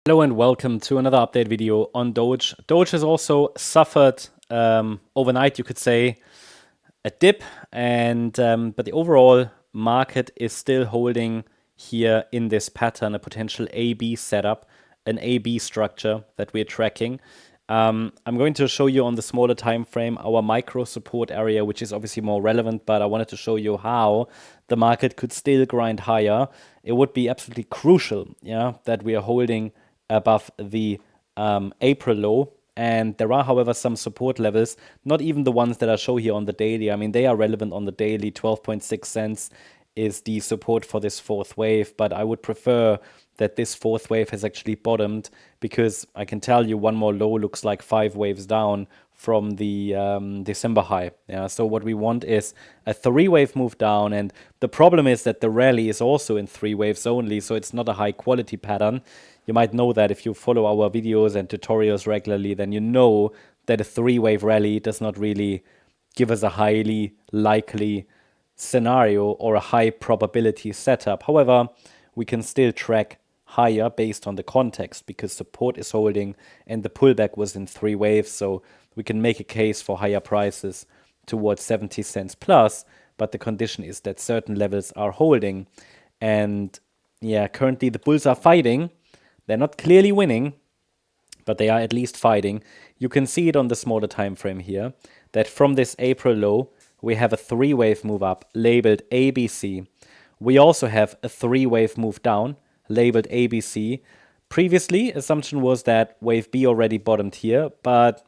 Hello and welcome to another update video on Doge. Doge has also suffered overnight, you could say, a dip, and but the overall market is still holding here in this pattern, a potential AB setup, an AB structure that we're tracking. I'm going to show you on the smaller time frame our micro support area, which is obviously more relevant, but I wanted to show you how the market could still grind higher. It would be absolutely crucial, that we are holding above the April low. And there are, however, some support levels, not even the ones that I show here on the daily. I mean, they are relevant on the daily. 12.6 cents is the support for this fourth wave, but I would prefer that this fourth wave has actually bottomed, because I can tell you one more low looks like 5 waves down from the December high. So what we want is a 3-wave move down, and the problem is that the rally is also in 3 waves only, so it's not a high quality pattern. You might know that if you follow our videos and tutorials regularly, then you know that a 3-wave rally does not really give us a highly likely scenario or a high probability setup. However, we can still track higher based on the context, because support is holding and the pullback was in 3 waves, so we can make a case for higher prices towards 70 cents plus, but the condition is that certain levels are holding. And yeah, currently the bulls are fighting. They're not clearly winning, but they are at least fighting. You can see it on the smaller time frame here, that from this April low, we have a 3-wave move up labeled ABC. We also have a 3-wave move down labeled ABC. Previously, assumption was that wave B already bottomed here, but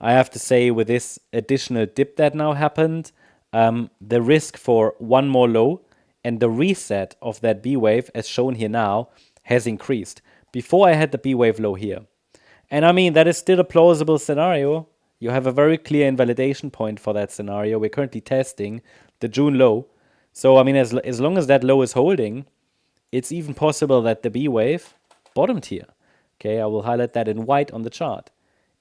I have to say, with this additional dip that now happened, the risk for one more low and the reset of that B wave, as shown here now, has increased. Before, I had the B wave low here. And I mean, that is still a plausible scenario. You have a very clear invalidation point for that scenario. We're currently testing the June low. So, I mean, as long as that low is holding, it's even possible that the B wave bottomed here. Okay, I will highlight that in white on the chart.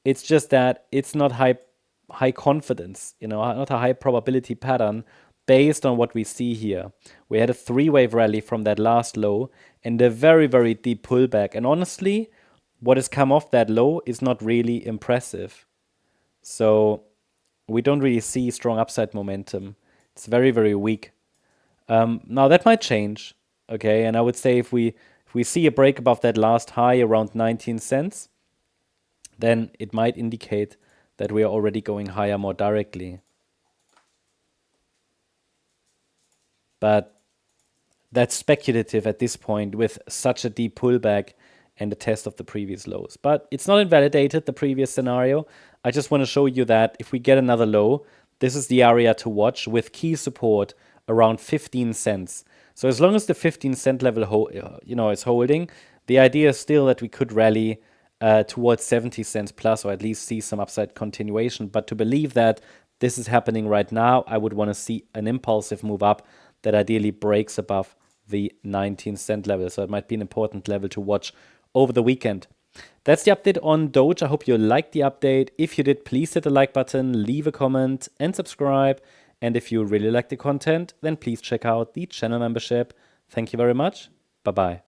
It's just that it's not high confidence, not a high probability pattern based on what we see here. We had a 3-wave rally from that last low and a very, very deep pullback. And honestly, what has come off that low is not really impressive. So we don't really see strong upside momentum. It's very, very weak. Now that might change, okay? And I would say if we see a break above that last high around 19 cents, then it might indicate that we are already going higher more directly. But that's speculative at this point with such a deep pullback and the test of the previous lows. But it's not invalidated, the previous scenario. I just want to show you that if we get another low, this is the area to watch with key support around 15 cents. So as long as the 15-cent level is holding, the idea is still that we could rally towards 70 cents plus, or at least see some upside continuation. But to believe that this is happening right now, I would want to see an impulsive move up that ideally breaks above the 19-cent level. So it might be an important level to watch over the weekend. That's the update on Doge. I hope you liked the update. If you did, please hit the like button, leave a comment, and subscribe. And if you really like the content, then please check out the channel membership. Thank you very much. Bye-bye.